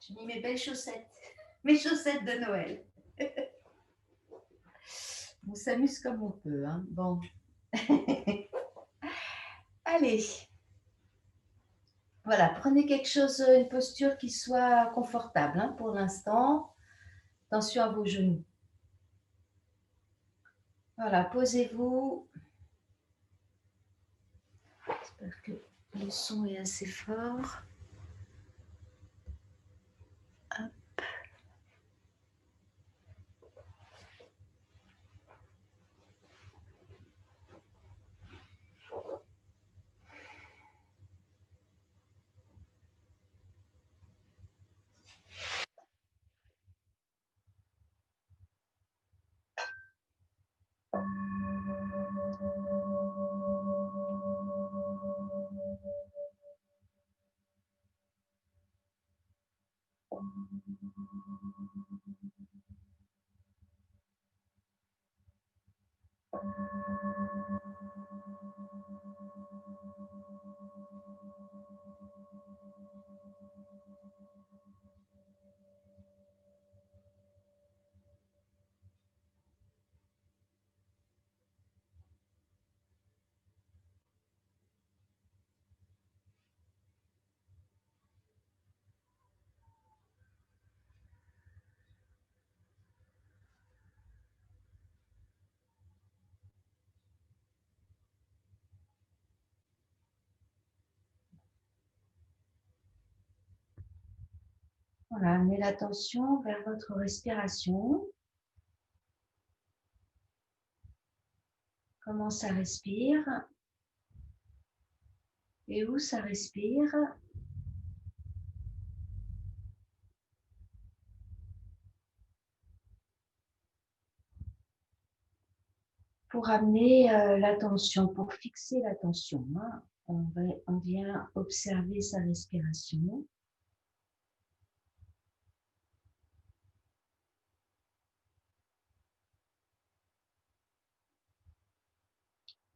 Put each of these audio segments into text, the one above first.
J'ai mis mes belles chaussettes, mes chaussettes de Noël. On s'amuse comme on peut, hein. Bon. Allez. Voilà, prenez quelque chose, une posture qui soit confortable, hein, pour l'instant. Attention à vos genoux. Voilà, posez-vous. J'espère que le son est assez fort. Hop. Voilà, amenez l'attention vers votre respiration. Comment ça respire et où ça respire. Pour amener l'attention, pour fixer l'attention, hein, on vient observer sa respiration.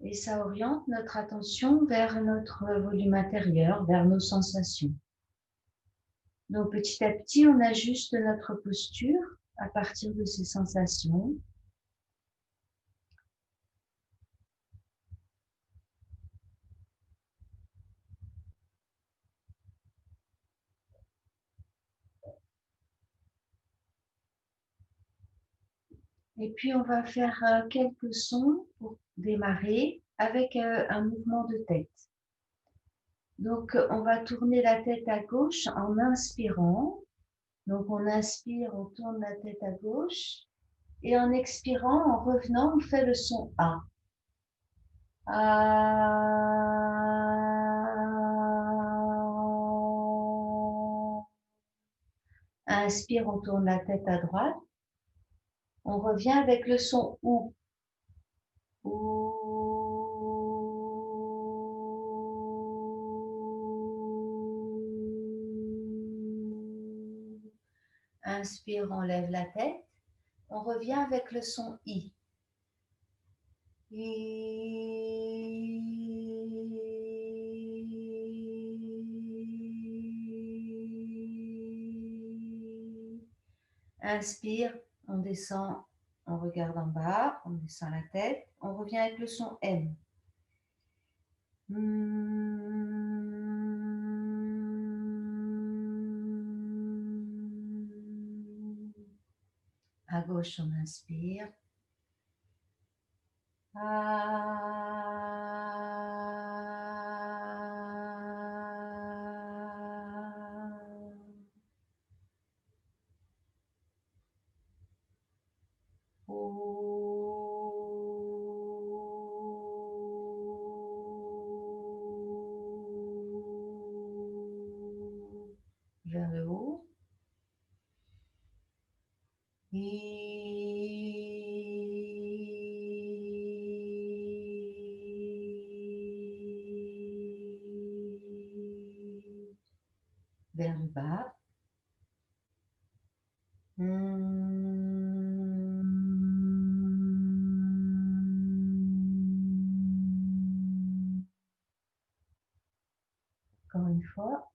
Et ça oriente notre attention vers notre volume intérieur, vers nos sensations. Donc petit à petit, on ajuste notre posture à partir de ces sensations. Et puis on va faire quelques sons pour démarrer avec un mouvement de tête. Donc on va tourner la tête à gauche en inspirant. Donc on inspire, on tourne la tête à gauche. Et en expirant, en revenant, on fait le son A. Inspire, on tourne la tête à droite. On revient avec le son OU. Inspire, on lève la tête. On revient avec le son I. Inspire, on descend, on regarde en bas, on descend la tête, on revient avec le son M. À gauche, on inspire. Vers le haut. Vers le bas. Encore une fois.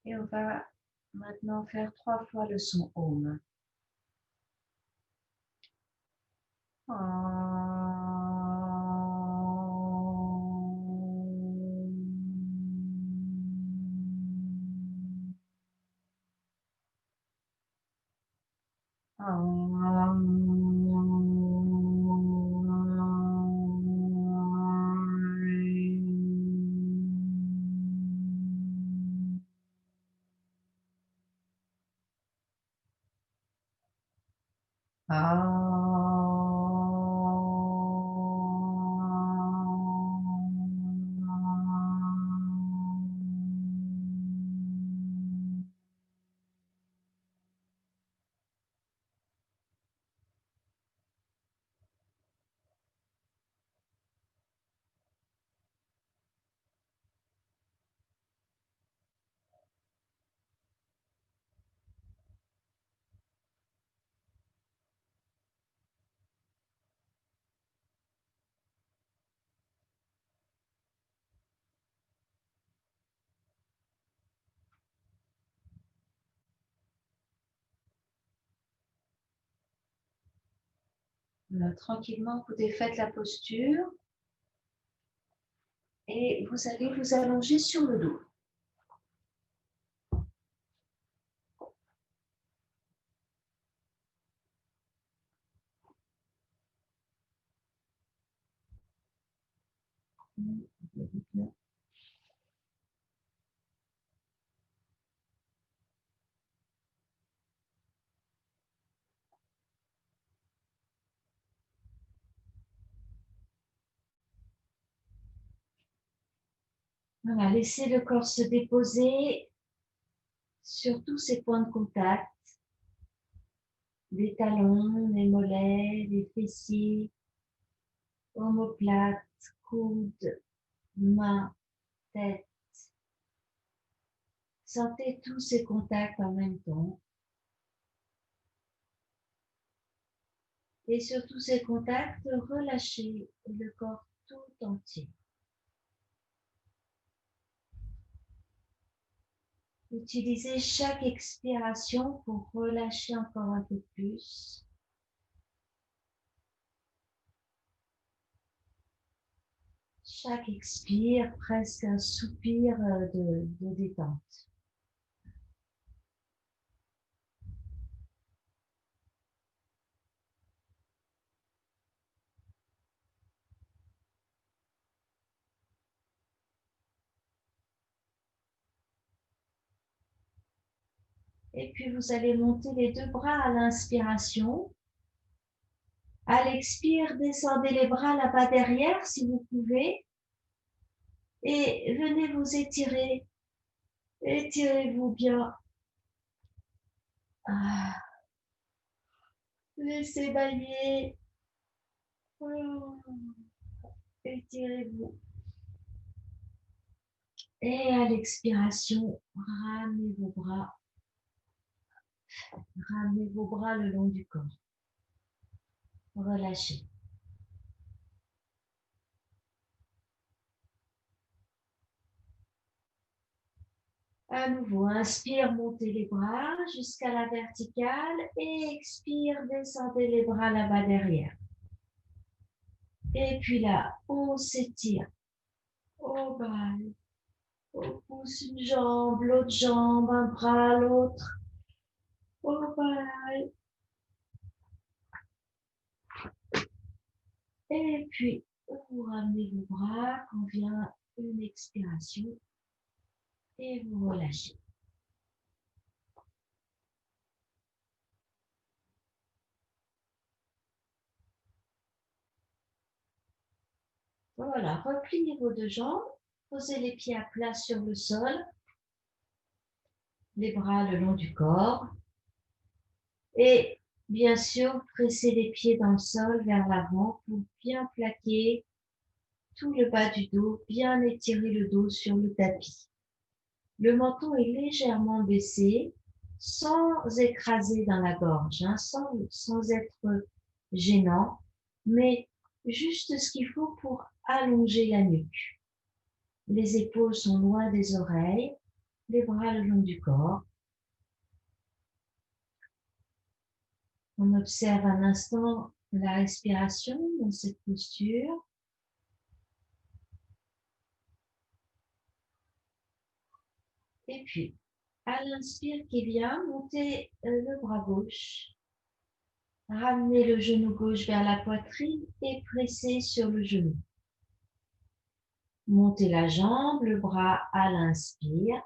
Et on va maintenant faire 3 fois le son Om. Tranquillement, vous défaites la posture et vous allez vous allonger sur le dos. Voilà, laissez le corps se déposer sur tous ces points de contact, les talons, les mollets, les fessiers, omoplate, coude, main, tête. Sentez tous ces contacts en même temps. Et sur tous ces contacts, relâchez le corps tout entier. Utilisez chaque expiration pour relâcher encore un peu plus. Chaque expire, presque un soupir de détente. Et puis vous allez monter les deux bras à l'inspiration. À l'expire, descendez les bras là-bas derrière si vous pouvez. Et venez vous étirer. Étirez-vous bien. Ah. Laissez bailler. Étirez-vous. Et à l'expiration, ramenez vos bras. Ramenez vos bras le long du corps. Relâchez. À nouveau, inspire, montez les bras jusqu'à la verticale et expire, descendez les bras là-bas derrière. Et puis là, on s'étire au bas, au bout pousse une jambe, l'autre jambe, un bras, l'autre. Oval. Et puis, vous ramenez vos bras quand vient une expiration et vous relâchez. Voilà, repliez vos deux jambes, posez les pieds à plat sur le sol, les bras le long du corps et bien sûr, pressez les pieds dans le sol vers l'avant pour bien plaquer tout le bas du dos, bien étirer le dos sur le tapis. Le menton est légèrement baissé, sans écraser dans la gorge, hein, sans être gênant, mais juste ce qu'il faut pour allonger la nuque. Les épaules sont loin des oreilles, les bras le long du corps. On observe un instant la respiration dans cette posture. Et puis, à l'inspire qui vient, montez le bras gauche. Ramenez le genou gauche vers la poitrine et pressez sur le genou. Montez la jambe, le bras à l'inspire.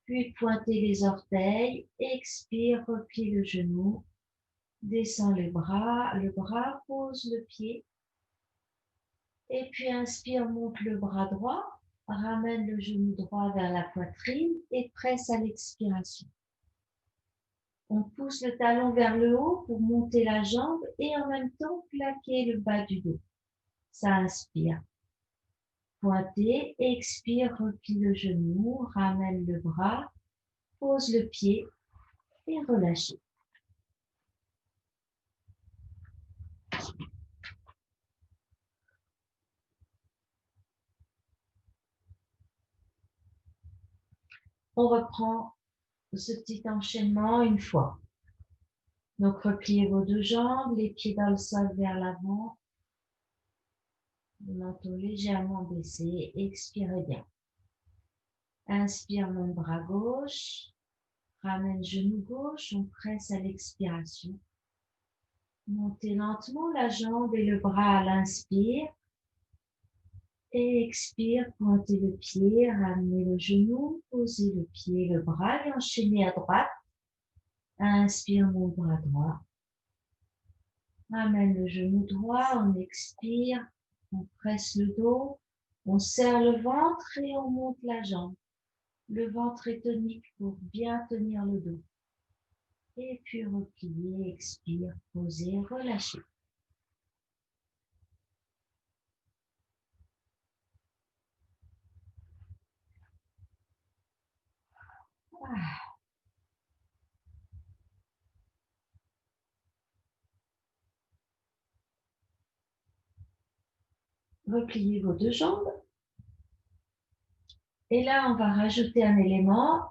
Puis pointez les orteils, expire, replie le genou. Descend le bras, pose le pied. Et puis inspire, monte le bras droit. Ramène le genou droit vers la poitrine et presse à l'expiration. On pousse le talon vers le haut pour monter la jambe et en même temps plaquer le bas du dos. Ça inspire. Pointez, expire, replie le genou, ramène le bras, pose le pied et relâchez. On reprend ce petit enchaînement une fois. Donc, repliez vos deux jambes, les pieds dans le sol vers l'avant, le menton légèrement baissé, expirez bien. Inspire mon bras gauche, ramène genou gauche, on presse à l'expiration. Montez lentement la jambe et le bras à l'inspire. Et expire, pointez le pied, ramenez le genou, posez le pied, le bras et enchaînez à droite. Inspire mon bras droit. Ramène le genou droit, on expire, on presse le dos, on serre le ventre et on monte la jambe. Le ventre est tonique pour bien tenir le dos. Et puis repliez, expire, posez, relâchez. Ah. Repliez vos deux jambes. Et là, on va rajouter un élément.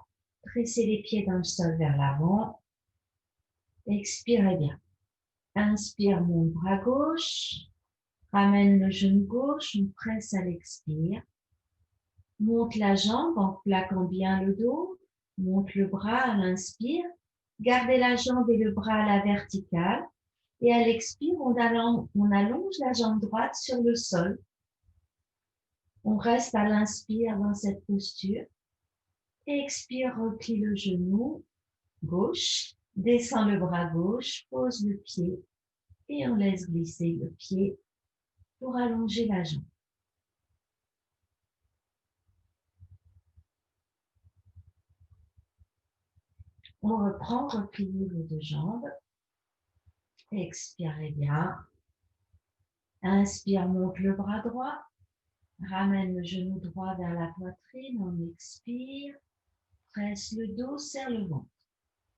Pressez les pieds dans le sol vers l'avant. Expirez bien. Inspire mon bras gauche. Ramène le genou gauche. On presse à l'expire. Monte la jambe en plaquant bien le dos. Monte le bras à l'inspire. Gardez la jambe et le bras à la verticale. Et à l'expire, on allonge la jambe droite sur le sol. On reste à l'inspire dans cette posture. Expire, replie le genou gauche, descend le bras gauche, pose le pied et on laisse glisser le pied pour allonger la jambe. On reprend, repliez vos deux jambes. Expirez bien. Inspire, monte le bras droit. Ramène le genou droit vers la poitrine. On expire. Presse le dos, serre le ventre.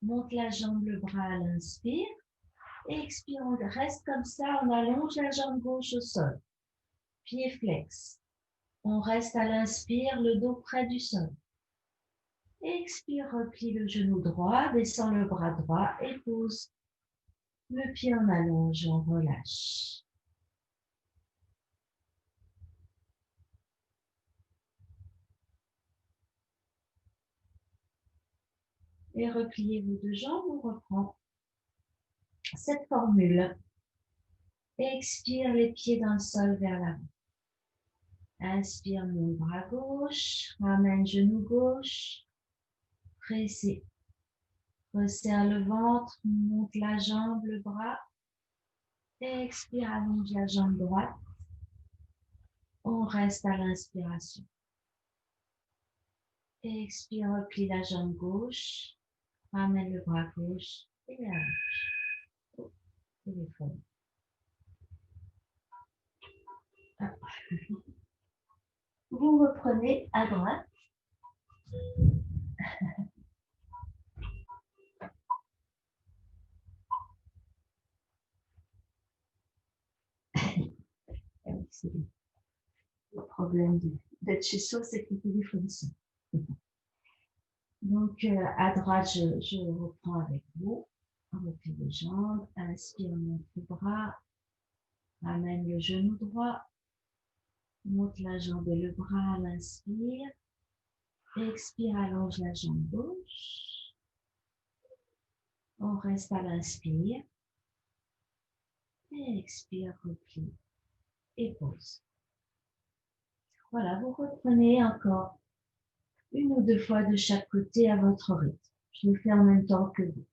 Monte la jambe, le bras à l'inspire. Expire, on reste comme ça, on allonge la jambe gauche au sol. Pied flex. On reste à l'inspire, le dos près du sol. Expire, replie le genou droit, descend le bras droit et pose le pied en allonge, on relâche. Et repliez vos deux jambes, on reprend cette formule. Expire les pieds dans le sol vers l'avant. Inspire, mon bras gauche, ramène genou gauche, pressez. Resserre le ventre, monte la jambe, le bras. Expire, allonge la jambe droite. On reste à l'inspiration. Expire, replie la jambe gauche, ramène le bras gauche et allonge. Oh, téléphone. Ah. Vous reprenez à droite. C'est le problème d'être chez soi, c'est que le téléphone sonne. Donc, à droite, je reprends avec vous. Replie les jambes. Inspire, monte le bras. Ramène le genou droit. Monte la jambe et le bras à l'inspire. Expire, allonge la jambe gauche. On reste à l'inspire. Et expire, replie et pause. Voilà, vous reprenez encore une ou deux fois de chaque côté à votre rythme. Je le fais en même temps que vous.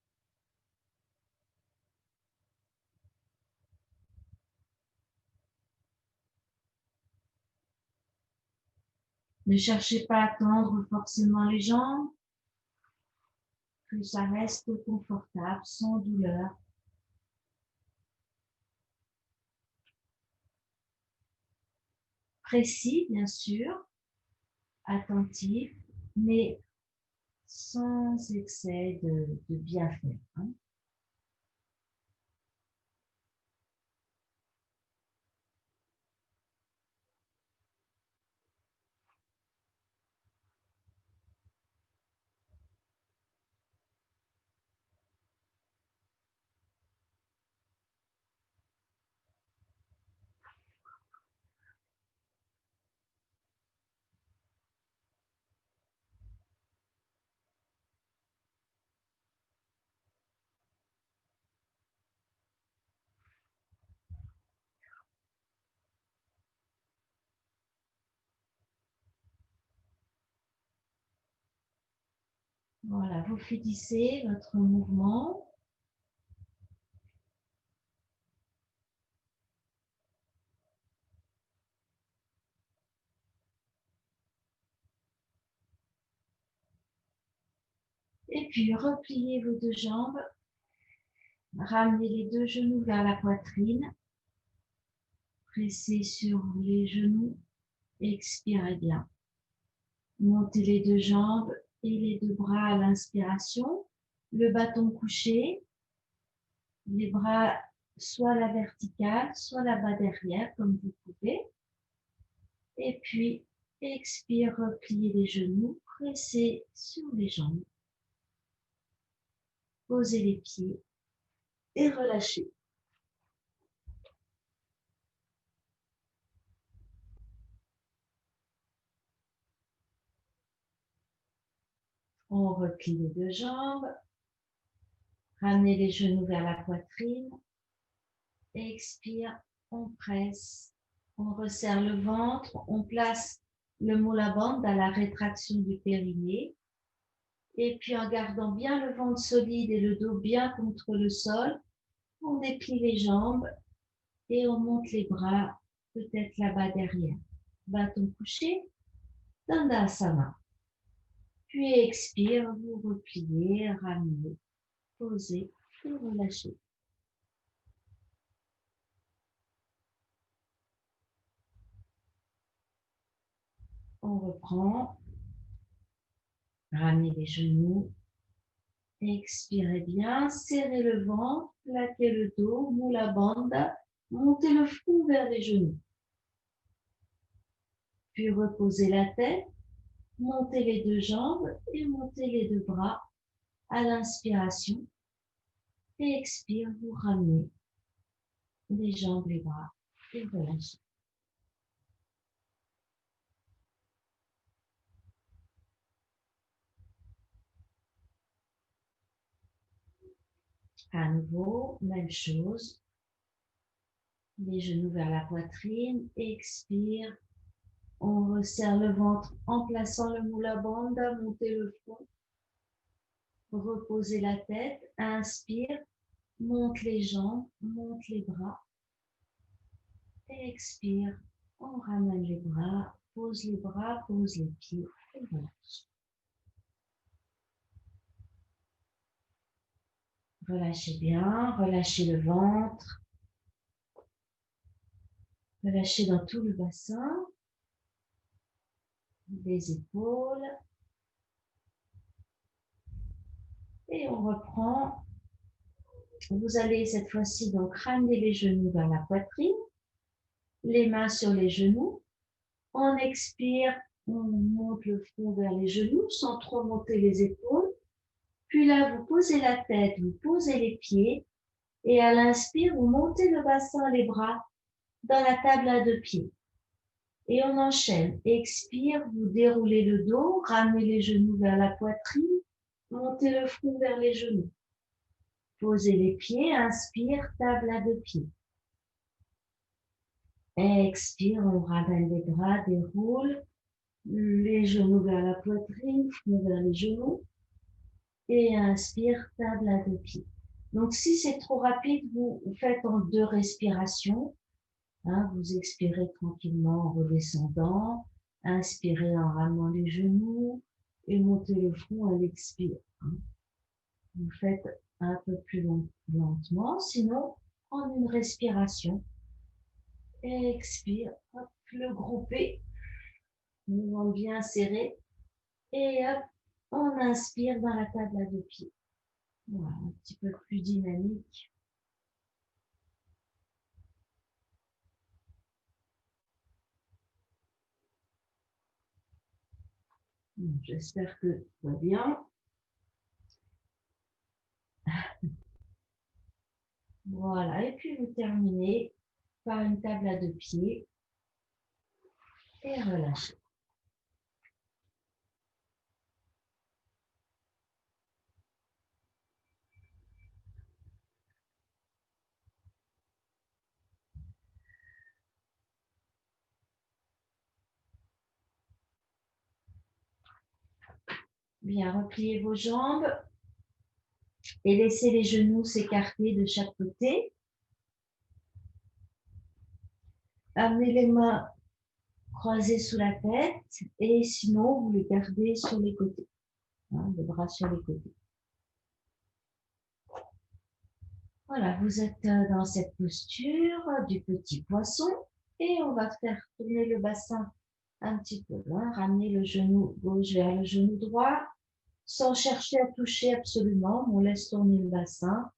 Ne cherchez pas à tendre forcément les jambes, que ça reste confortable, sans douleur. Précis, bien sûr, attentif, mais sans excès de bien faire. Hein. Voilà, vous finissez votre mouvement. Et puis, repliez vos deux jambes. Ramenez les deux genoux vers la poitrine. Pressez sur les genoux. Expirez bien. Montez les deux jambes et les deux bras à l'inspiration. Le bâton couché. Les bras soit à la verticale, soit là-bas derrière, comme vous pouvez. Et puis, expire, repliez les genoux. Pressez sur les jambes. Posez les pieds et relâchez. On replie les deux jambes. Ramenez les genoux vers la poitrine. Expire, on presse. On resserre le ventre. On place le moula bandh à la rétraction du périnée. Et puis en gardant bien le ventre solide et le dos bien contre le sol, on déplie les jambes et on monte les bras peut-être là-bas derrière. Bâton couché, Dandasana. Puis expire, vous repliez, ramenez, posez et relâchez. On reprend. Ramenez les genoux. Expirez bien, serrez le ventre, plaquez le dos, moula bandha, montez le front vers les genoux. Puis reposez la tête, montez les deux jambes et montez les deux bras à l'inspiration. Et expire, vous ramenez les jambes, les bras et relâchez. À nouveau, même chose. Les genoux vers la poitrine. Expire. On resserre le ventre en plaçant le moula bandha. Montez le front. Reposez la tête. Inspire. Monte les jambes. Monte les bras. Expire. On ramène les bras. Pose les bras. Pose les pieds. Et relâche. Relâchez bien. Relâchez le ventre. Relâchez dans tout le bassin. Les épaules. Et on reprend. Vous allez cette fois-ci donc ramener les genoux vers la poitrine, les mains sur les genoux. On expire, on monte le front vers les genoux sans trop monter les épaules. Puis là, vous posez la tête, vous posez les pieds. Et à l'inspire, vous montez le bassin, les bras dans la table à deux pieds. Et on enchaîne. Expire, vous déroulez le dos, ramenez les genoux vers la poitrine, montez le front vers les genoux. Posez les pieds, inspire, table à deux pieds. Expire, on ramène les bras, déroule, les genoux vers la poitrine, front vers les genoux. Et inspire, table à deux pieds. Donc si c'est trop rapide, vous faites en deux respirations. Hein, vous expirez tranquillement en redescendant, inspirez en ramenant les genoux et montez le front à l'expire. Hein. Vous faites un peu plus lentement, sinon en une respiration. Expire, hop, le groupé, mouvement bien serré. Et hop, on inspire dans la table à deux pieds. Voilà, un petit peu plus dynamique. J'espère que tout va bien. Voilà, et puis vous terminez par une table à deux pieds et relâchez. Bien, repliez vos jambes et laissez les genoux s'écarter de chaque côté. Amenez les mains croisées sous la tête et sinon vous les gardez sur les côtés, hein, les bras sur les côtés. Voilà, vous êtes dans cette posture du petit poisson et on va faire tourner le bassin un petit peu loin, ramener le genou gauche vers le genou droit sans chercher à toucher absolument. On laisse tourner le bassin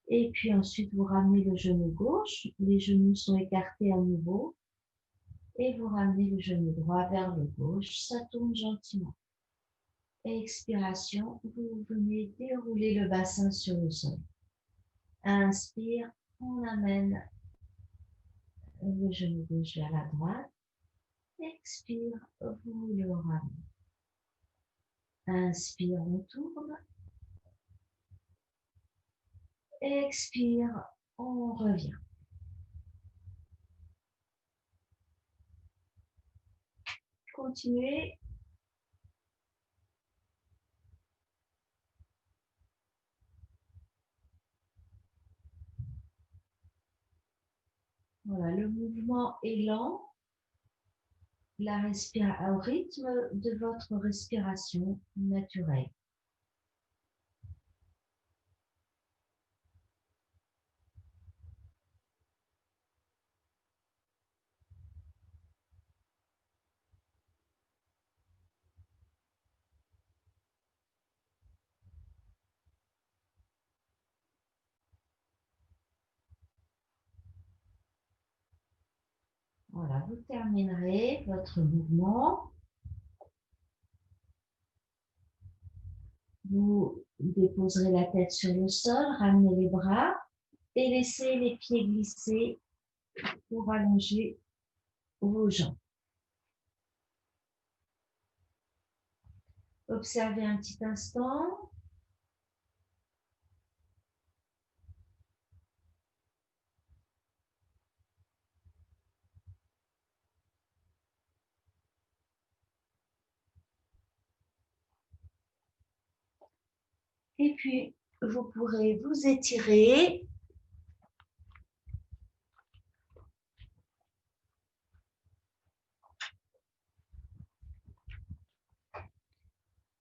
et puis ensuite vous ramenez le genou gauche, les genoux sont écartés à nouveau et vous ramenez le genou droit vers le gauche, ça tourne gentiment. Expiration, vous venez dérouler le bassin sur le sol. Inspire, on amène le genou gauche vers la droite. Expire, vous le ramenez. Inspire, on tourne. Expire, on revient. Continuez. Voilà, le mouvement est lent. Au rythme de votre respiration naturelle. Voilà, vous terminerez votre mouvement. Vous déposerez la tête sur le sol, ramenez les bras et laissez les pieds glisser pour allonger vos jambes. Observez un petit instant. Et puis, vous pourrez vous étirer.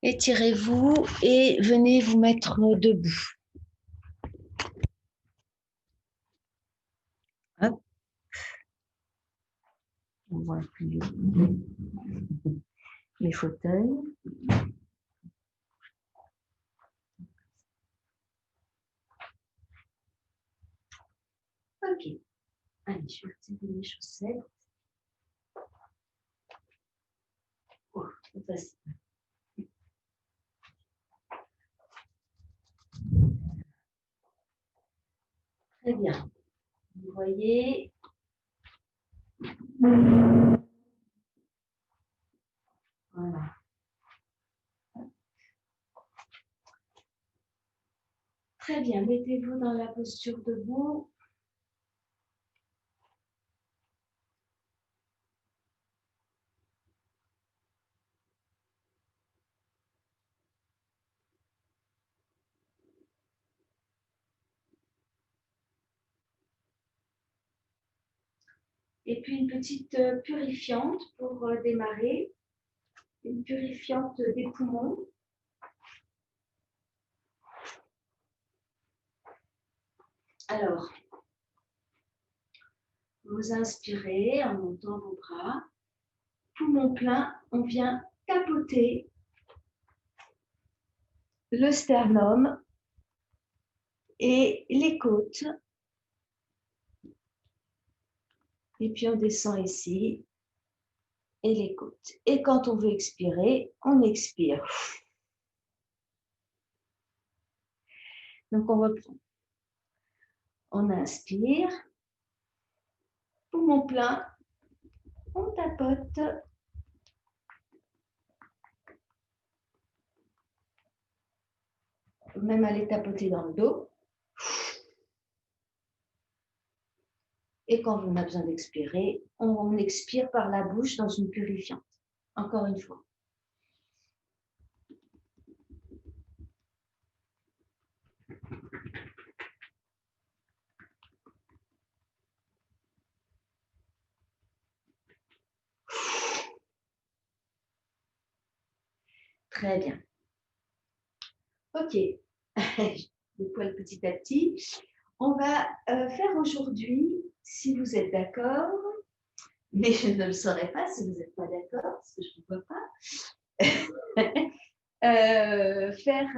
Étirez-vous et venez vous mettre debout. Hop. On voit plus les fauteuils. Ok. Allez, je vais retirer mes chaussettes. Oh, c'est facile. Très bien. Vous voyez. Voilà. Très bien. Mettez-vous dans la posture debout. Et puis une petite purifiante pour démarrer. Une purifiante des poumons. Alors, vous inspirez en montant vos bras. Poumon plein, on vient tapoter le sternum et les côtes. Et puis on descend ici et les côtes. Et quand on veut expirer, on expire. Donc on reprend. On inspire. Poumon plein. On tapote. On peut même aller tapoter dans le dos. Et quand on a besoin d'expirer, on expire par la bouche dans une purifiante. Encore une fois. Très bien. Ok. Je poil petit à petit. On va faire aujourd'hui, si vous êtes d'accord, mais je ne le saurais pas si vous n'êtes pas d'accord, parce que je ne vois pas, faire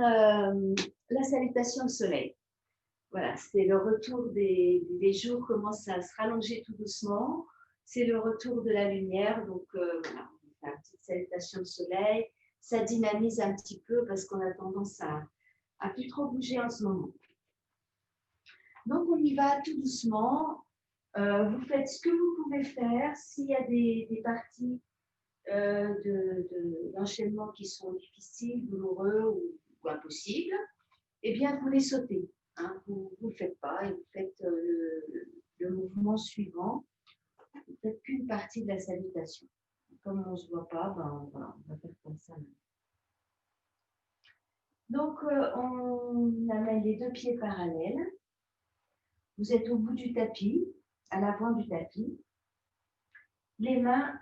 la salutation au soleil. Voilà, c'est le retour des jours commencent à se rallonger tout doucement. C'est le retour de la lumière. Donc, voilà, on va faire une petite salutation au soleil. Ça dynamise un petit peu parce qu'on a tendance à plus trop bouger en ce moment. Donc, on y va tout doucement. Vous faites ce que vous pouvez faire. S'il y a des parties d'enchaînement qui sont difficiles, douloureux ou impossibles, eh bien, vous les sautez. Hein, vous ne le faites pas et vous faites le mouvement suivant. Vous ne faites qu'une partie de la salutation. Comme on ne se voit pas, ben, voilà, on va faire comme ça. Donc, on amène les deux pieds parallèles. Vous êtes au bout du tapis, à l'avant du tapis. Les mains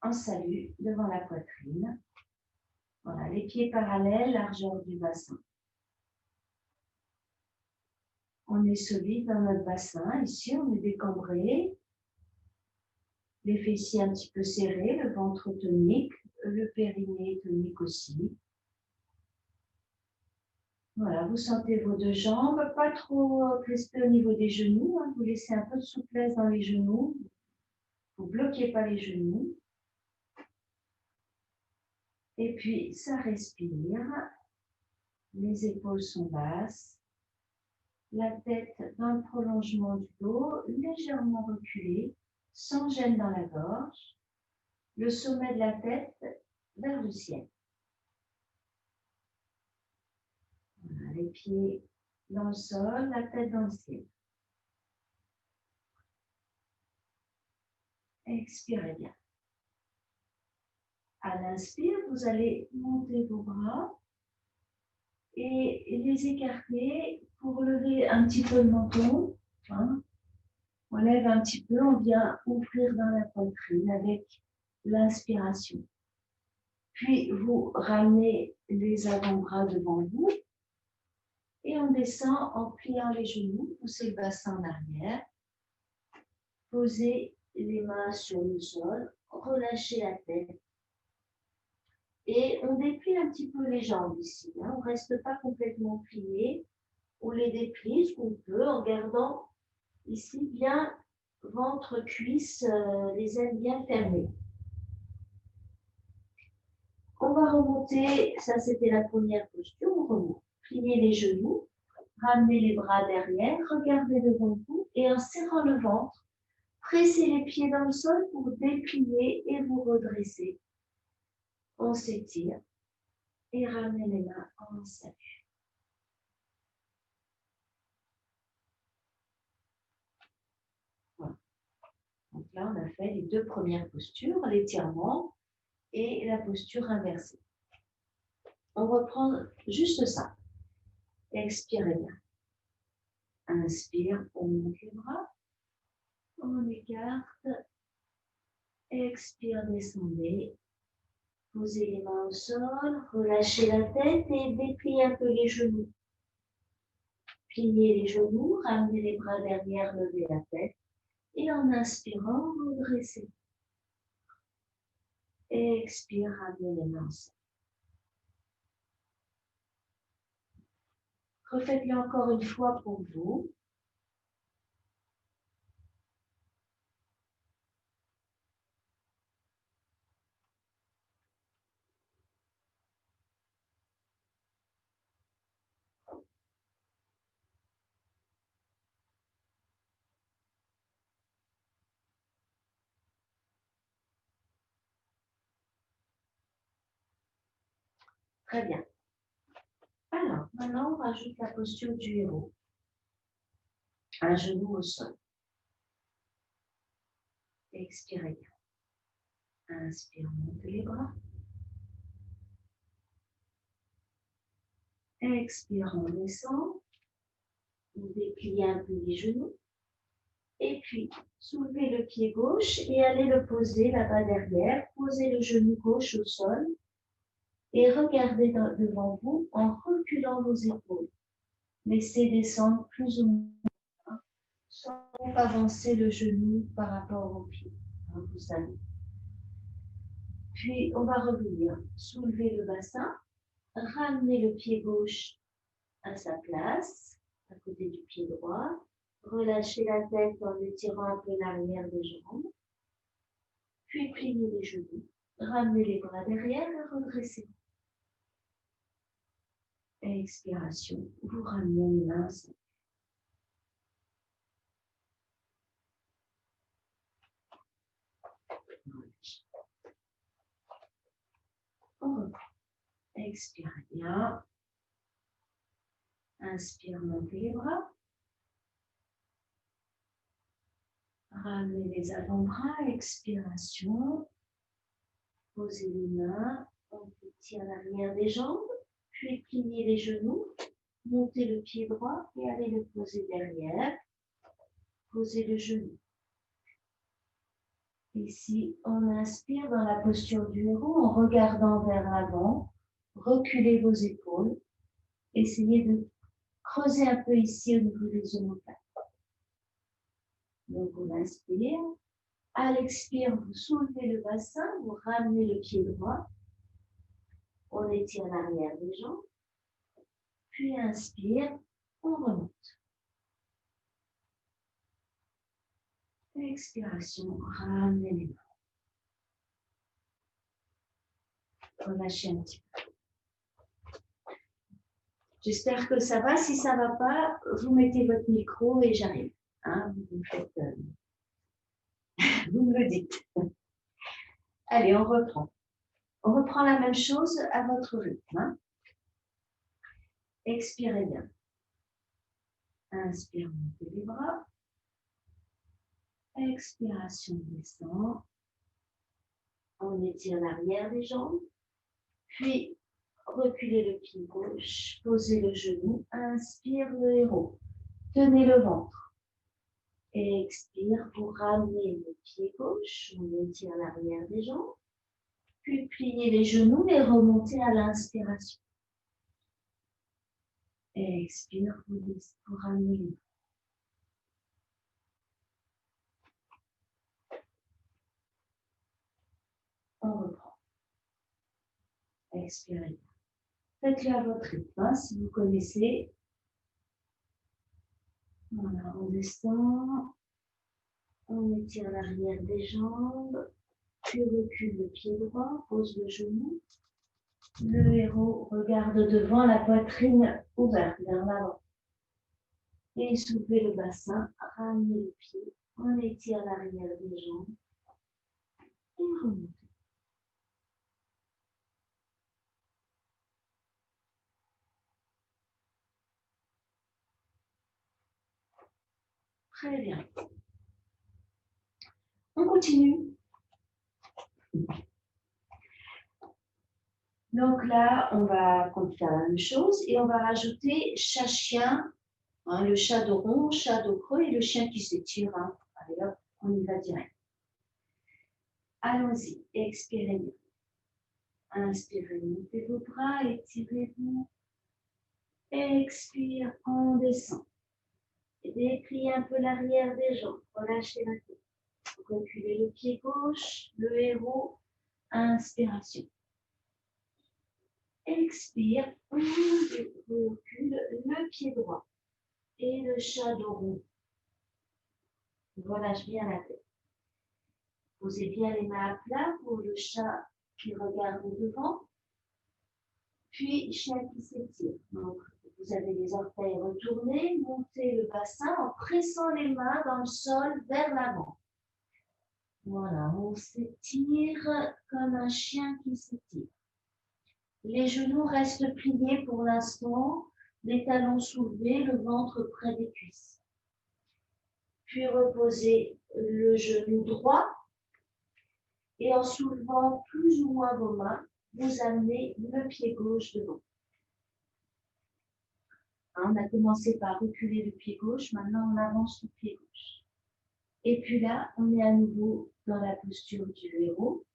en salut devant la poitrine. Voilà, les pieds parallèles, largeur du bassin. On est solide dans notre bassin. Ici, on est décambré. Les fessiers un petit peu serrés, le ventre tonique, le périnée tonique aussi. Voilà, vous sentez vos deux jambes, pas trop crispées au niveau des genoux. Hein, vous laissez un peu de souplesse dans les genoux. Vous ne bloquez pas les genoux. Et puis, ça respire. Les épaules sont basses. La tête dans le prolongement du dos, légèrement reculée, sans gêne dans la gorge. Le sommet de la tête vers le ciel. Voilà, les pieds dans le sol, la tête dans le ciel. Expirez bien. À l'inspire, vous allez monter vos bras et les écarter pour lever un petit peu le menton. Hein. On lève un petit peu, on vient ouvrir dans la poitrine avec l'inspiration. Puis vous ramenez les avant-bras devant vous et on descend en pliant les genoux, poussez le bassin en arrière, posez les mains sur le sol, relâchez la tête et on déplie un petit peu les jambes ici. Hein. On ne reste pas complètement plié, on les déplie ce qu'on peut en gardant ici bien ventre, cuisse, les ailes bien fermées. On va remonter, ça c'était la première posture, on remonte. Pliez les genoux, ramenez les bras derrière, regardez devant vous et en serrant le ventre, pressez les pieds dans le sol pour déplier et vous redresser. On s'étire et ramenez les mains en salut. Voilà. Donc là, on a fait les deux premières postures, l'étirement et la posture inversée. On reprend juste ça. Expirez bien. Inspire, on monte les bras. On écarte. Expire, descendez. Posez les mains au sol. Relâchez la tête et dépliez un peu les genoux. Pliez les genoux, ramenez les bras derrière, levez la tête. Et en inspirant, redressez. Expire, ramenez les mains au sol. Refaites-le encore une fois pour vous. Très bien. Alors, maintenant, on rajoute la posture du héros. Un genou au sol. Expirez bien. Inspire, montez les bras. Expire, on descend. Vous dépliez un peu les genoux. Et puis, soulevez le pied gauche et allez le poser là-bas derrière. Posez le genou gauche au sol. Et regardez devant vous en reculant vos épaules. Laissez descendre plus ou moins sans avancer le genou par rapport au pied. Vous savez. Puis, on va revenir. Soulevez le bassin. Ramenez le pied gauche à sa place, à côté du pied droit. Relâchez la tête en étirant un peu l'arrière des jambes. Puis, pliez les genoux. Ramenez les bras derrière et redressez. Expiration, vous ramenez les mains. On reprend. Expirez bien. Inspire, montez les bras. Ramenez les avant-bras. Expiration. Posez les mains. On tire l'arrière des jambes. Puis pliez les genoux. Montez le pied droit et allez le poser derrière. Posez le genou. Ici, on inspire dans la posture du héros en regardant vers l'avant. Reculez vos épaules. Essayez de creuser un peu ici au niveau des omoplates. Donc, on inspire. À l'expire, vous soulevez le bassin, vous ramenez le pied droit. On étire l'arrière des jambes. Puis, inspire, on remonte. Expiration, ramenez les mains. Relâchez un petit peu. J'espère que ça va. Si ça ne va pas, vous mettez votre micro et j'arrive. Hein, vous me le dites. Allez, on reprend. On reprend la même chose à votre rythme. Hein. Expirez bien. Inspire, montez les bras. Expiration, descend. On étire l'arrière des jambes. Puis, reculez reculez le pied gauche, posez le genou, inspire le héros. Tenez le ventre. Et expire pour ramener le pied gauche, on étire l'arrière des jambes. Puis pliez les genoux et remontez à l'inspiration. Et expire pour ramener les bras. On reprend. Expirez. Faites-le à votre rythme, hein, si vous connaissez. Voilà, on descend. On étire l'arrière des jambes. Puis recule le pied droit, pose le genou. Le héros regarde devant, la poitrine ouverte vers l'avant. Et soulevez le bassin, ramenez le pied. On étire l'arrière des jambes. Et remontez. Très bien. On continue. Donc là, on va faire la même chose et on va rajouter chat-chien, hein, le chat dos rond, chat dos creux et le chien qui s'étire. Hein. Allez hop, on y va direct. Allons-y, expirez. Inspirez, montez vos bras, étirez-vous. Expire, on descend. Et dépliez un peu l'arrière des jambes, relâchez la tête. Reculez le pied gauche, le héros, inspiration. Expire, on recule le pied droit et le chat dos rond. Relâche bien la tête. Posez bien les mains à plat pour le chat qui regarde devant. Puis chien qui s'étire. Donc, vous avez les orteils retournés, montez le bassin en pressant les mains dans le sol vers l'avant. Voilà, on s'étire comme un chien qui s'étire. Les genoux restent pliés pour l'instant, les talons soulevés, le ventre près des cuisses. Puis reposez le genou droit et en soulevant plus ou moins vos mains, vous amenez le pied gauche devant. On a commencé par reculer le pied gauche, maintenant on avance le pied gauche. Et puis là, on est à nouveau dans la posture du héros.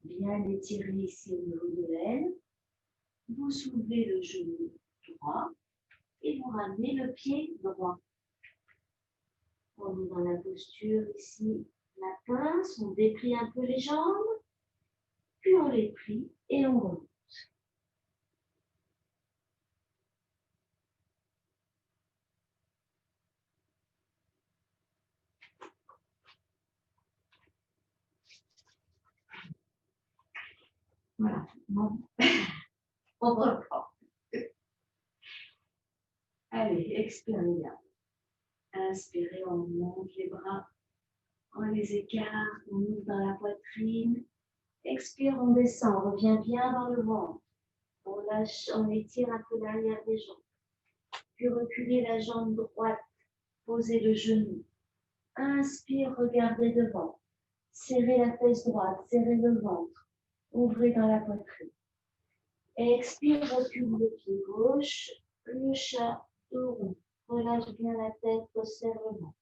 Bien l'étirer ici au niveau de l'aile. Vous soulevez le genou droit et vous ramenez le pied droit. On est dans la posture ici, la pince, on déplie un peu les jambes, puis on les plie et on remonte. Voilà, bon. On reprend. Allez, expirez bien. Inspirez, on monte les bras, on les écarte, on ouvre dans la poitrine. Expire, on descend, on revient bien dans le ventre. On lâche, on étire un peu l'arrière des jambes. Puis reculez la jambe droite, posez le genou. Inspire, regardez devant. Serrez la fesse droite, serrez le ventre. Ouvrez dans la poitrine. Expire, recule le pied gauche, le chat dos rond. Relâche bien la tête, resserre le ventre.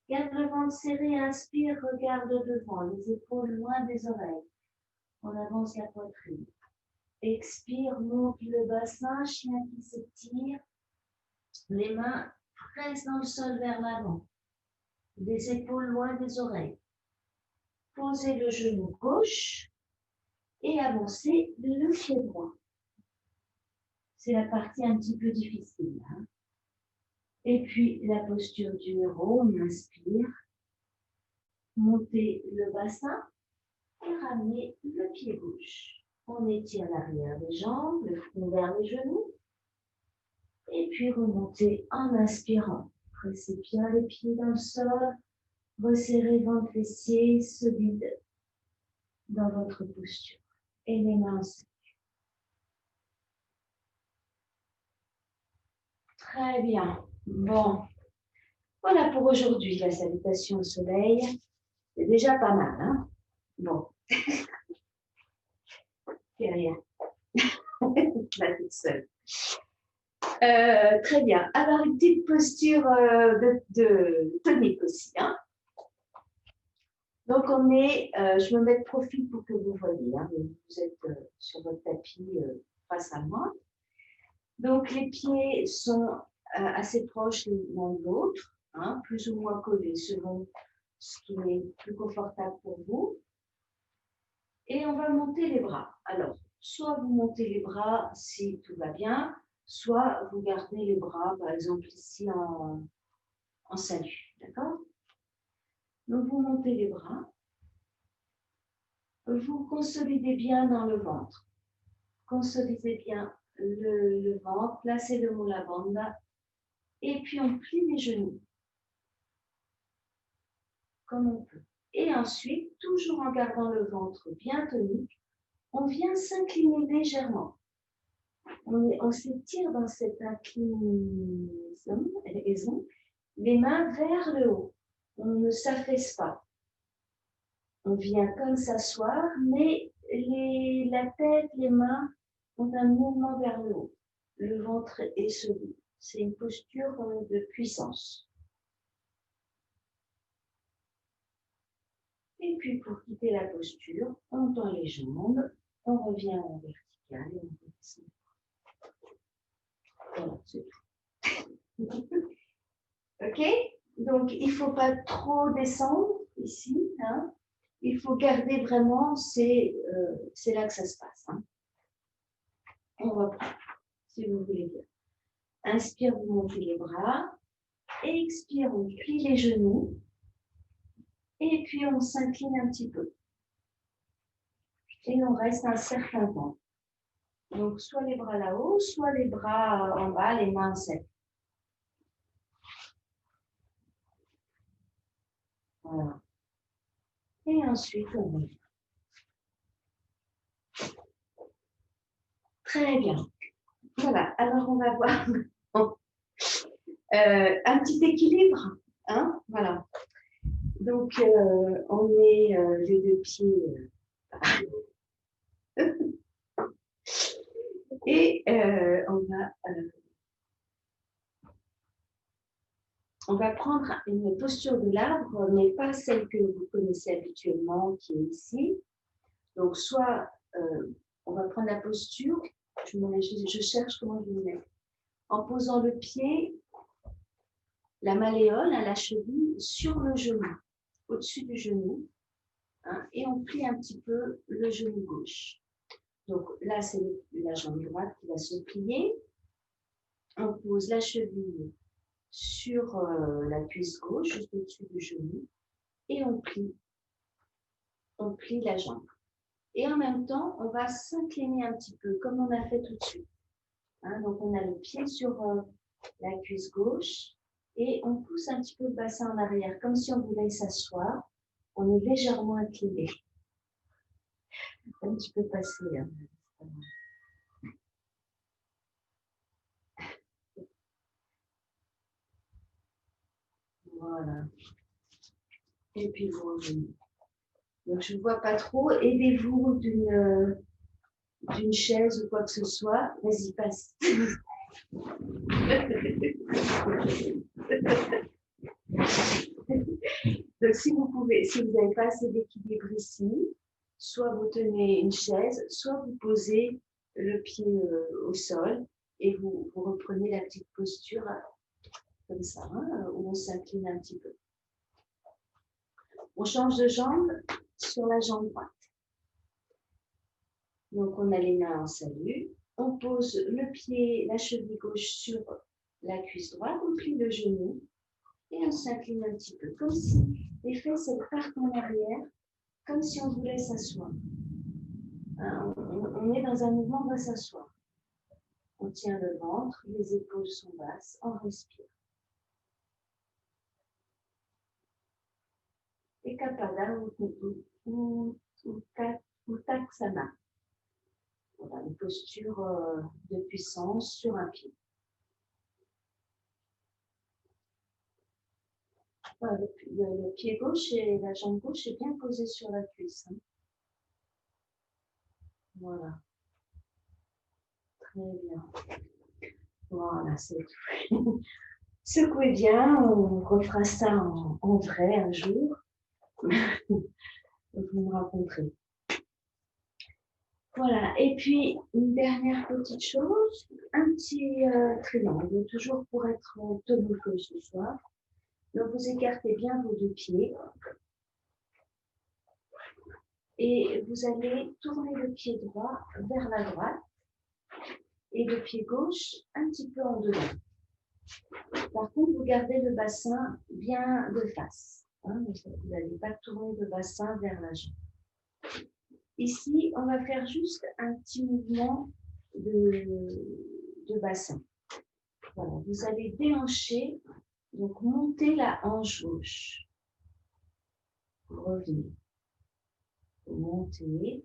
Garde le ventre serré, inspire, regarde devant, les épaules loin des oreilles. On avance la poitrine. Expire, monte le bassin, chien qui s'étire. Les mains pressent dans le sol vers l'avant. Les épaules loin des oreilles. Posez le genou gauche et avancez le pied droit. C'est la partie un petit peu difficile. Hein? Et puis la posture du héros, on inspire. Montez le bassin et ramenez le pied gauche. On étire l'arrière des jambes, le front vers les genoux. Et puis remontez en inspirant. Pressez bien les pieds dans le sol. Resserrez ventre fessier solide dans votre posture. Et les mains ensemble. Très bien. Bon. Voilà pour aujourd'hui la salutation au soleil. C'est déjà pas mal, hein? Bon. C'est rien. là toute seule. Très bien. Alors, une petite posture de tonique aussi. Hein. Donc, on est, je me mets de profil pour que vous voyez. Hein, vous êtes sur votre tapis face à moi. Donc, les pieds sont assez proches l'un de l'autre, hein, plus ou moins collés selon ce qui est plus confortable pour vous. Et on va monter les bras. Alors, soit vous montez les bras si tout va bien, soit vous gardez les bras, par exemple ici en salut. D'accord? Donc, vous montez les bras. Vous consolidez bien dans le ventre. Consolidez bien le ventre, placez le mula bandha. Et puis, on plie les genoux. Comme on peut. Et ensuite, toujours en gardant le ventre bien tonique, on vient s'incliner légèrement. On s'étire dans cette inclinaison, les mains vers le haut. On ne s'affaisse pas. On vient comme s'asseoir, mais la tête, les mains ont un mouvement vers le haut. Le ventre est solide. C'est une posture de puissance. Et puis, pour quitter la posture, on tend les jambes, on revient en vertical et on redescend. Voilà, c'est tout. OK? Donc, il ne faut pas trop descendre ici. Hein? Il faut garder vraiment, c'est là que ça se passe. Hein? On reprend, si vous voulez bien. Inspire, vous montez les bras. Expire, on plie les genoux. Et puis, on s'incline un petit peu. Et on reste un certain temps. Donc, soit les bras là-haut, soit les bras en bas, les mains en cercle. Voilà. Et ensuite, on revient. Très bien. Voilà. Alors, on va voir un petit équilibre. Hein? Voilà. Donc, on est les deux pieds. Et on va prendre une posture de l'arbre, mais pas celle que vous connaissez habituellement, qui est ici. Donc, soit on va prendre la posture, je cherche comment je vais mettre, en posant le pied, la malléole, à la cheville, sur le genou, au-dessus du genou, hein, et on plie un petit peu le genou gauche. Donc là, c'est la jambe droite qui va se plier. On pose la cheville sur la cuisse gauche, juste au-dessus du genou, et on plie la jambe. Et en même temps, on va s'incliner un petit peu, comme on a fait tout de suite. Hein, donc, on a le pied sur la cuisse gauche et on pousse un petit peu le bassin en arrière, comme si on voulait s'asseoir. On est légèrement incliné. Un petit peu passé. Hein. Voilà. Et puis, vous revenez. Donc, je ne vois pas trop. Aidez-vous d'une chaise ou quoi que ce soit. Vas-y, passe. Donc, si vous n'avez pas assez d'équilibre ici, soit vous tenez une chaise, soit vous posez le pied au sol et vous reprenez la petite posture comme ça, hein, où on s'incline un petit peu. On change de jambe sur la jambe droite. Donc, on a les mains en salut. On pose le pied, la cheville gauche sur la cuisse droite. On plie le genou et on s'incline un petit peu, comme si les fesses partent en arrière, comme si on voulait s'asseoir. On est dans un mouvement, on va s'asseoir. On tient le ventre, les épaules sont basses, on respire. Et Kapada ou Taksana. Voilà, une posture de puissance sur un pied. Voilà, le pied gauche et la jambe gauche est bien posée sur la cuisse. Hein. Voilà. Très bien. Voilà, c'est tout. Secouez bien, on refera ça en vrai un jour. Vous me raconterez. Voilà, et puis une dernière petite chose, un petit triangle, toujours pour être toniteux ce soir. Donc vous écartez bien vos deux pieds et vous allez tourner le pied droit vers la droite et le pied gauche un petit peu en dedans. Par contre, vous gardez le bassin bien de face. Hein, vous n'allez pas tourner le bassin vers la jambe. Ici, on va faire juste un petit mouvement de bassin. Voilà, vous allez déhancher, donc monter la hanche gauche. Revenez. Vous montez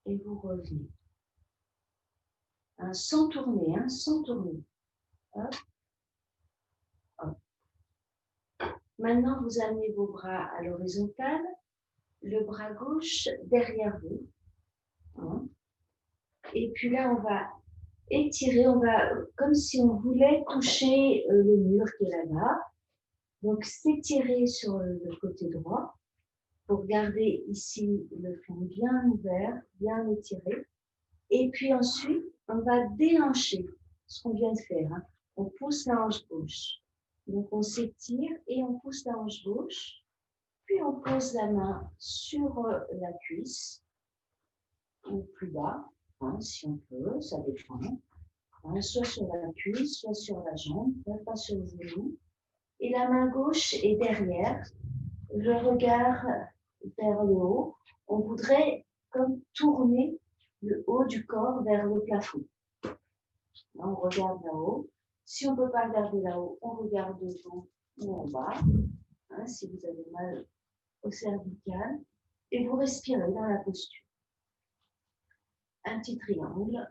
et vous revenez. Hein, sans tourner, hein, sans tourner. Hop. Hop. Maintenant, vous amenez vos bras à l'horizontale, le bras gauche derrière vous. Hein. Et puis là, on va étirer, on va, comme si on voulait toucher le mur qui est là-bas. Donc, s'étirer sur le côté droit pour garder ici le flanc bien ouvert, bien étiré. Et puis ensuite, on va déhancher ce qu'on vient de faire. Hein. On pousse la hanche gauche. Donc, on s'étire et on pousse la hanche gauche. Puis, on pose la main sur la cuisse ou plus bas, hein, si on peut, ça dépend. Hein, soit sur la cuisse, soit sur la jambe, pas sur le genou. Et la main gauche est derrière, le regard vers le haut. On voudrait comme tourner le haut du corps vers le plafond. Là, on regarde là-haut. Si on ne peut pas regarder là-haut, on regarde devant ou en bas. Hein, si vous avez mal au cervical. Et vous respirez dans la posture. Un petit triangle.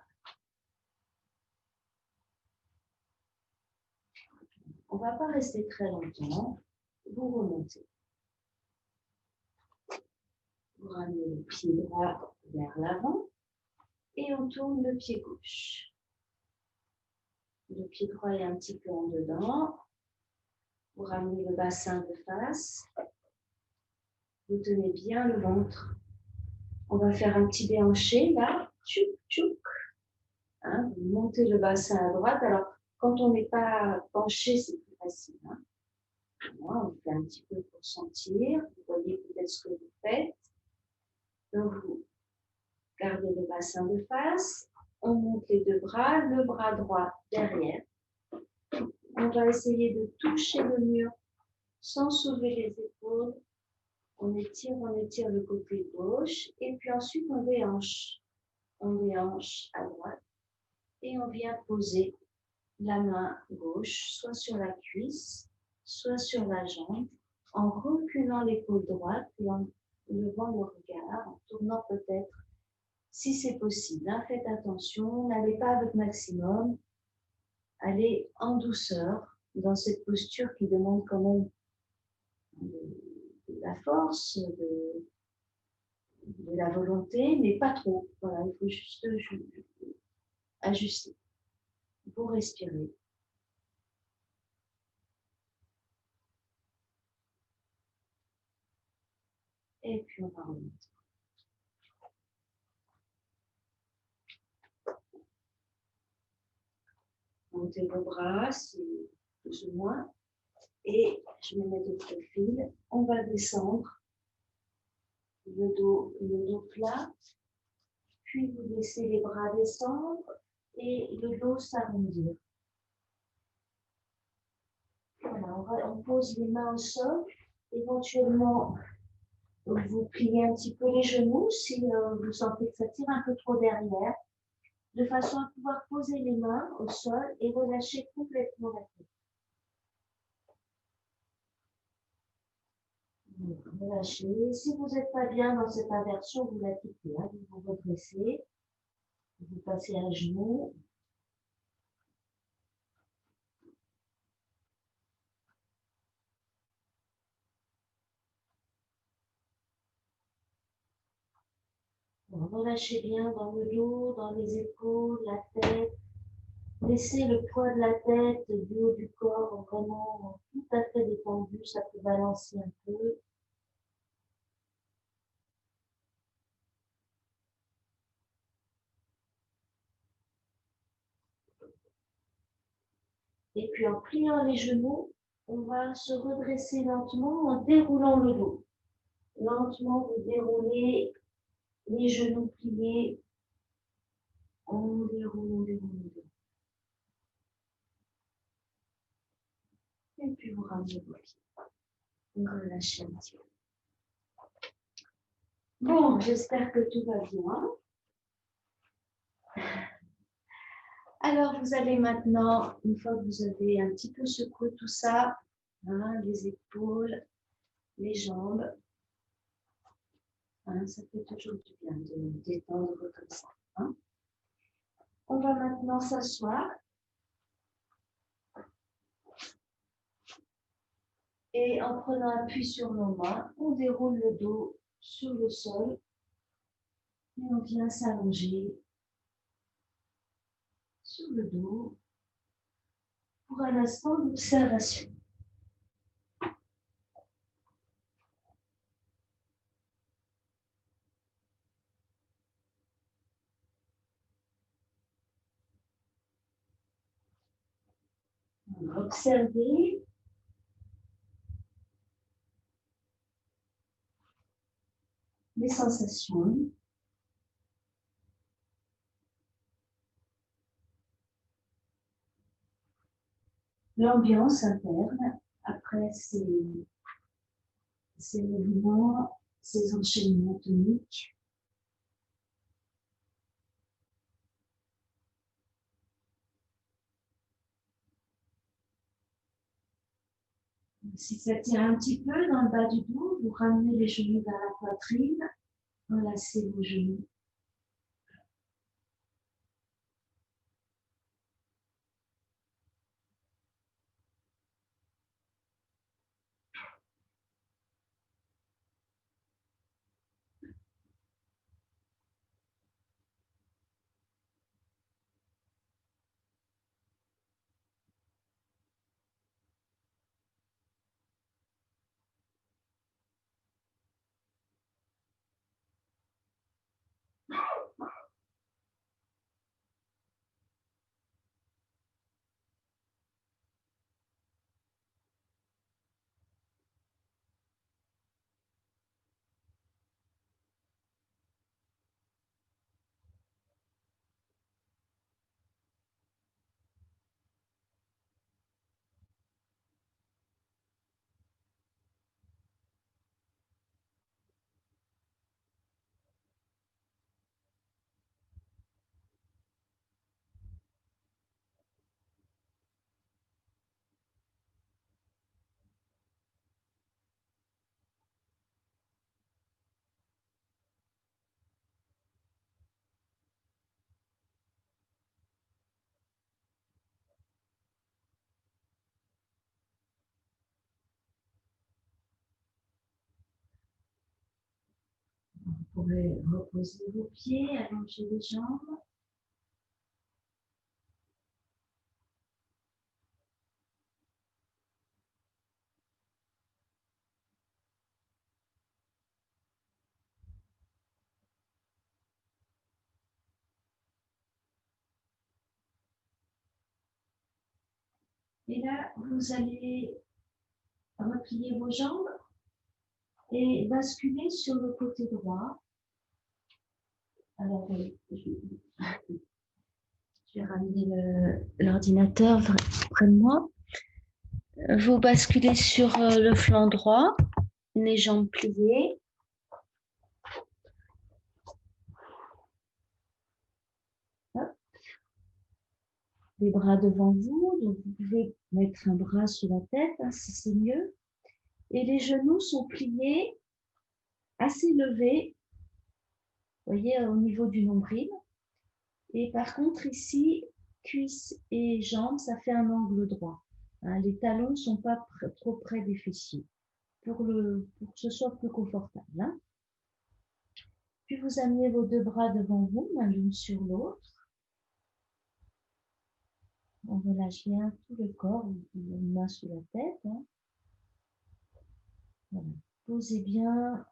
On ne va pas rester très longtemps. Vous remontez. Vous ramenez le pied droit vers l'avant et on tourne le pied gauche. Le pied droit est un petit peu en dedans. Vous ramenez le bassin de face. Vous tenez bien le ventre. On va faire un petit déhanché là. Tchouk, tchouk. Hein, vous montez le bassin à droite. Alors, quand on n'est pas penché, c'est plus facile. Hein. Voilà, on fait un petit peu pour sentir. Vous voyez peut-être ce que vous faites. Donc, vous gardez le bassin de face. On monte les deux bras, le bras droit derrière. On va essayer de toucher le mur sans soulever les épaules. On étire le côté gauche et puis ensuite on déhanche. On déhanche à droite et on vient poser la main gauche soit sur la cuisse, soit sur la jambe, en reculant l'épaule droite et en levant le regard, en tournant peut-être si c'est possible. Hein, faites attention, n'allez pas à votre maximum, allez en douceur dans cette posture qui demande quand même de la force, de la volonté, mais pas trop. Voilà, il faut juste ajuster. Vous respirez. Et puis on va remonter. Montez vos bras, c'est plus ou moins. Et je me mets de profil. On va descendre. Le dos plat. Puis vous laissez les bras descendre et le dos s'arrondir. Voilà, on pose les mains au sol. Éventuellement, vous pliez un petit peu les genoux si vous sentez que ça tire un peu trop derrière, de façon à pouvoir poser les mains au sol et relâcher complètement la tête. Relâchez. Si vous n'êtes pas bien dans cette inversion, vous la quittez. Hein. Vous vous redressez, vous passez à genoux. Voilà, relâchez bien dans le dos, dans les épaules, la tête. Laissez le poids de la tête, du haut du corps, vraiment tout à fait détendu. Ça peut balancer un peu. Et puis en pliant les genoux, on va se redresser lentement en déroulant le dos. Lentement, vous déroulez les genoux pliés. On déroule, on déroule, on déroule. Et puis vous ramenez vos pieds. Vous relâchez un petit peu. Bon, j'espère que tout va bien. Alors, vous allez maintenant, une fois que vous avez un petit peu secoué tout ça, hein, les épaules, les jambes, hein, ça fait toujours du bien de détendre comme ça. Hein. On va maintenant s'asseoir. Et en prenant appui sur nos mains, on déroule le dos sur le sol et on vient s'allonger sur le dos pour un instant d'observation. On va observer les sensations. L'ambiance interne après ces mouvements, ces enchaînements toniques. Si ça tire un petit peu dans le bas du dos, vous ramenez les genoux vers la poitrine, enlacez vos genoux. Vous pouvez reposer vos pieds, allonger les jambes. Et là, vous allez replier vos jambes et basculer sur le côté droit. Alors, je vais ramener l'ordinateur près de moi. Vous basculez sur le flanc droit, les jambes pliées. Hop. Les bras devant vous, donc vous pouvez mettre un bras sur la tête, hein, si c'est mieux. Et les genoux sont pliés, assez levés, vous voyez, au niveau du nombril. Et par contre, ici, cuisses et jambes, ça fait un angle droit. Hein, les talons ne sont pas trop près des fessiers pour que ce soit plus confortable. Hein. Puis vous amenez vos deux bras devant vous, l'un l'une sur l'autre. On relâche bien tout le corps, une main sous la tête. Hein. Voilà. Posez bien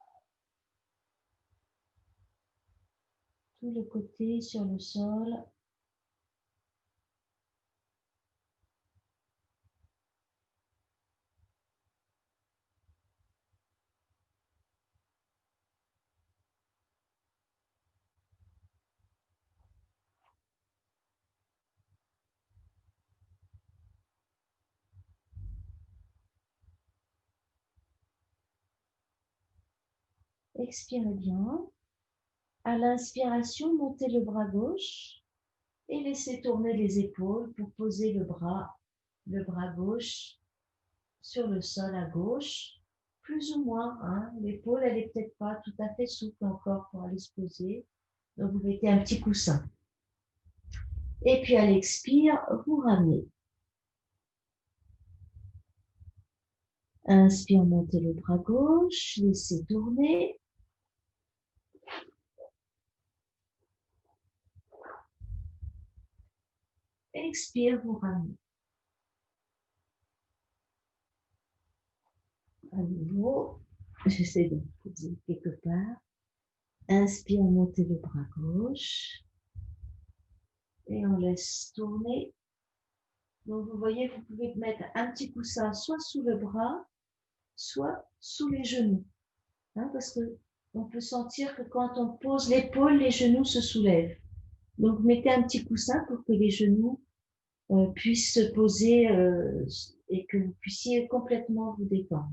tout le côté sur le sol. Expirez bien. À l'inspiration, montez le bras gauche et laissez tourner les épaules pour poser le bras gauche sur le sol à gauche, plus ou moins. Hein. L'épaule, elle n'est peut-être pas tout à fait souple encore pour aller se poser. Donc, vous mettez un petit coussin. Et puis, à l'expire, vous ramenez. Inspire, montez le bras gauche, laissez tourner. Expire, vous ramenez. À nouveau, j'essaie de vous poser quelque part. Inspire, montez le bras gauche. Et on laisse tourner. Donc, vous voyez, vous pouvez mettre un petit coussin soit sous le bras, soit sous les genoux. Hein, parce qu'on peut sentir que quand on pose l'épaule, les genoux se soulèvent. Donc, mettez un petit coussin pour que les genoux puissent se poser et que vous puissiez complètement vous détendre.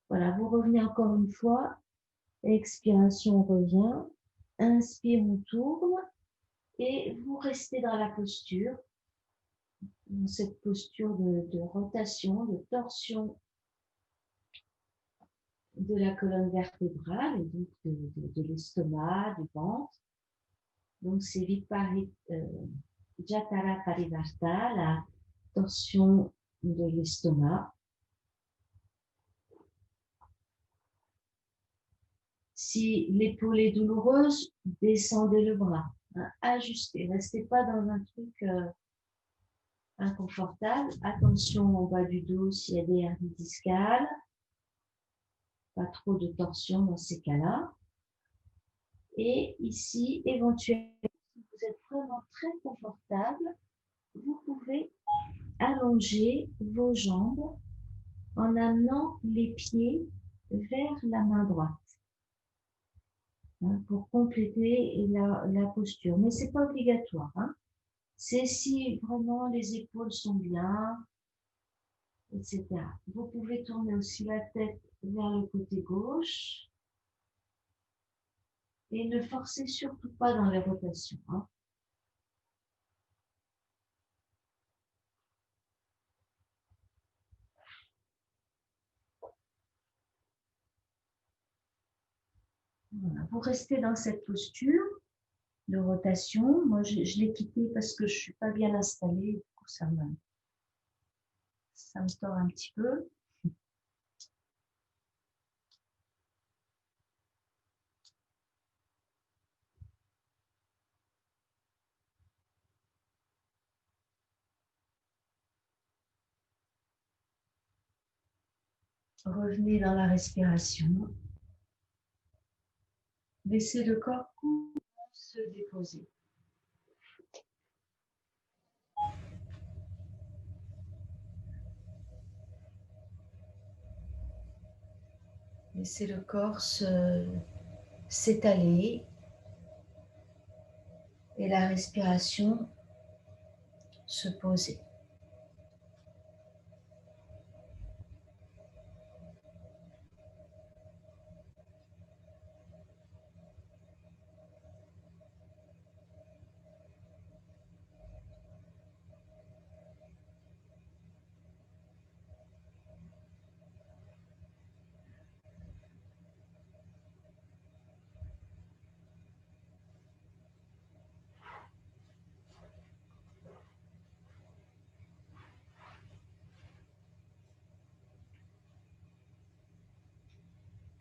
Voilà, vous revenez encore une fois. Expiration, on revient. Inspire, on tourne. Et vous restez dans la posture, dans cette posture de rotation, de torsion de la colonne vertébrale et donc de l'estomac, du ventre. Donc, c'est Jatara Parivarta, la torsion de l'estomac. Si l'épaule est douloureuse, descendez le bras. Hein, ajustez. Restez pas dans un truc inconfortable. Attention au bas du dos s'il y a des hernies discales. Pas trop de torsion dans ces cas-là. Et ici, éventuellement, si vous êtes vraiment très confortable, vous pouvez allonger vos jambes en amenant les pieds vers la main droite hein, pour compléter la posture. Mais ce n'est pas obligatoire. Hein. C'est si vraiment les épaules sont bien, etc. Vous pouvez tourner aussi la tête vers le côté gauche et ne forcez surtout pas dans les rotations. Hein. Voilà. Vous restez dans cette posture de rotation. Moi, je l'ai quitté parce que je ne suis pas bien installée. Du coup, ça me tord un petit peu. Revenez dans la respiration. Laissez le corps se déposer. Laissez le corps s'étaler et la respiration se poser.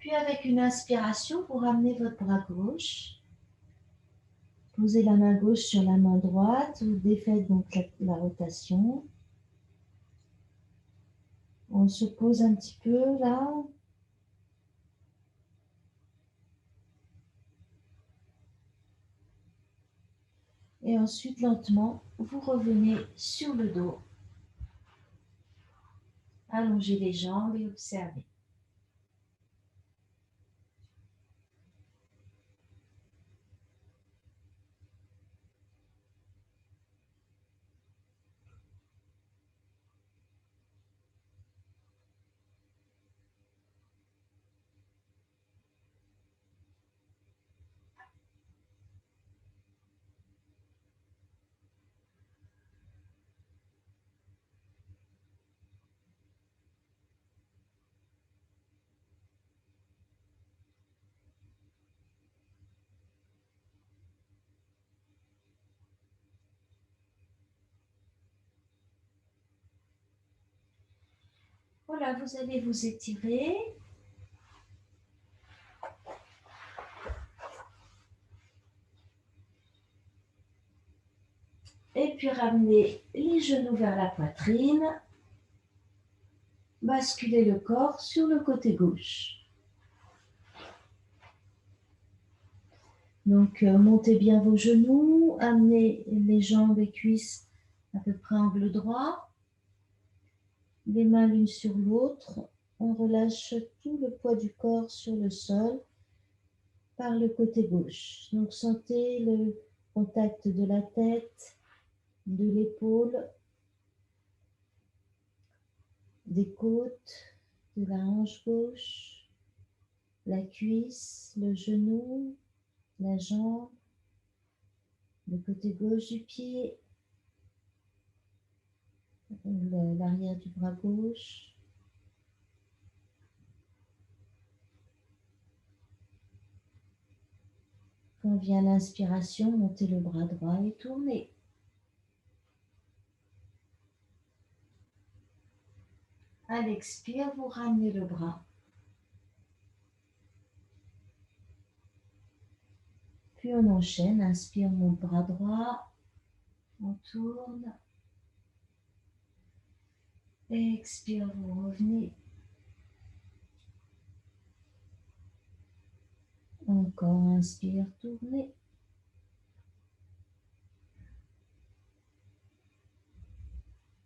Puis avec une inspiration, vous ramenez votre bras gauche. Posez la main gauche sur la main droite. Vous défaites donc la rotation. On se pose un petit peu là. Et ensuite, lentement, vous revenez sur le dos. Allongez les jambes et observez. Voilà, vous allez vous étirer. Et puis ramenez les genoux vers la poitrine. Basculez le corps sur le côté gauche. Donc, montez bien vos genoux, amenez les jambes et cuisses à peu près angle droit. Les mains l'une sur l'autre. On relâche tout le poids du corps sur le sol par le côté gauche. Donc, sentez le contact de la tête, de l'épaule, des côtes, de la hanche gauche, la cuisse, le genou, la jambe, le côté gauche du pied, l'arrière du bras gauche. Quand vient l'inspiration, montez le bras droit et tournez. À l'expire, vous ramenez le bras. Puis on enchaîne. Inspire, mon bras droit. On tourne. Expire, vous revenez. Encore, inspire, tournez.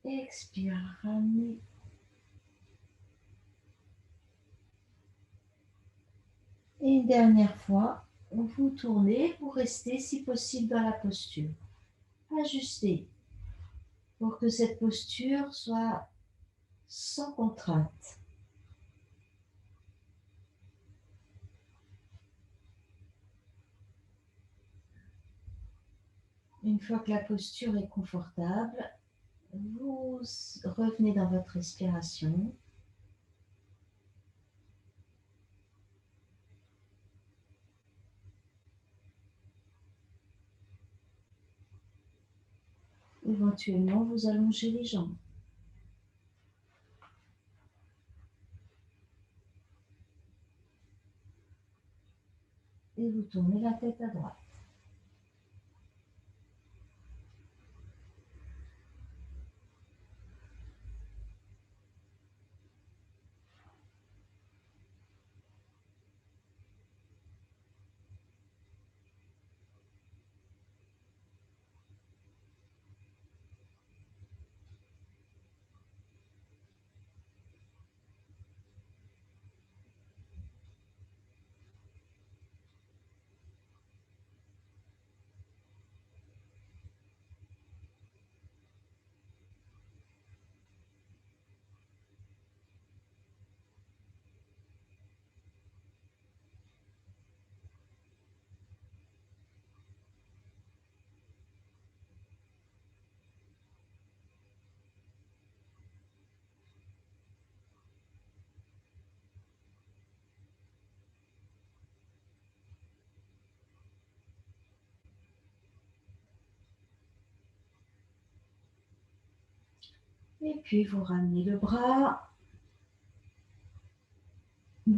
Expire, ramenez. Et une dernière fois, vous tournez pour rester si possible dans la posture. Ajustez pour que cette posture soit sans contrainte. Une fois que la posture est confortable, vous revenez dans votre respiration. Éventuellement, vous allongez les jambes. Et vous tournez la tête à droite. Et puis vous ramenez le bras. Vous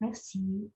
Merci.